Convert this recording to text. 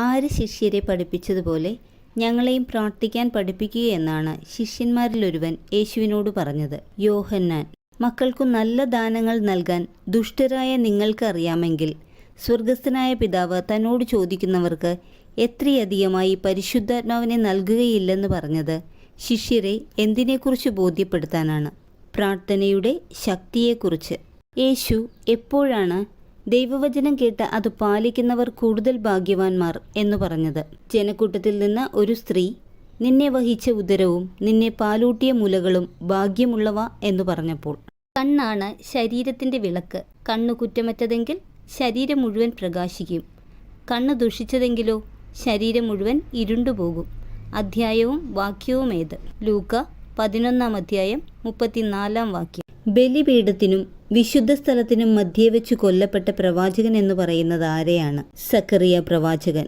ആര് ശിഷ്യരെ പഠിപ്പിച്ചതുപോലെ ഞങ്ങളെയും പ്രാർത്ഥിക്കാൻ പഠിപ്പിക്കുകയെന്നാണ് ശിഷ്യന്മാരിലൊരുവൻ യേശുവിനോട് പറഞ്ഞത്. യോഹന്നാൻ: മക്കൾക്കു നല്ല ദാനങ്ങൾ നൽകാൻ ദുഷ്ടരായ നിങ്ങൾക്കറിയാമെങ്കിൽ സ്വർഗസ്ഥനായ പിതാവ് തന്നോട് ചോദിക്കുന്നവർക്ക് എത്രയധികമായി പരിശുദ്ധാത്മാവിനെ നൽകുകയില്ലെന്ന് പറഞ്ഞത് ശിഷ്യരെ എന്തിനെക്കുറിച്ച് ബോധ്യപ്പെടുത്താനാണ്? പ്രാർത്ഥനയുടെ ശക്തിയെക്കുറിച്ച്. യേശു എപ്പോഴാണ് ദൈവവചനം കേട്ട് അത് പാലിക്കുന്നവർ കൂടുതൽ ഭാഗ്യവാന്മാർ എന്ന് പറഞ്ഞത്? ജനക്കൂട്ടത്തിൽ നിന്ന് ഒരു സ്ത്രീ നിന്നെ വഹിച്ച ഉദരവും നിന്നെ പാലൂട്ടിയ മുലകളും ഭാഗ്യമുള്ളവ എന്ന് പറഞ്ഞപ്പോൾ. കണ്ണാണ് ശരീരത്തിൻ്റെ വിളക്ക്. കണ്ണു കുറ്റമറ്റതെങ്കിൽ ശരീരം മുഴുവൻ പ്രകാശിക്കും. കണ്ണ് ദുഷിച്ചതെങ്കിലോ ശരീരം മുഴുവൻ ഇരുണ്ടുപോകും. അധ്യായവും വാക്യവും ഏത്? ലൂക്ക 11-ാം അധ്യായം 34-ാം വാക്യം. ബലിപീഠത്തിനും വിശുദ്ധ സ്ഥലത്തിനും മധ്യേ വെച്ച് കൊല്ലപ്പെട്ട പ്രവാചകൻ എന്ന് പറയുന്നത് ആരെയാണ്? സക്കറിയ പ്രവാചകൻ.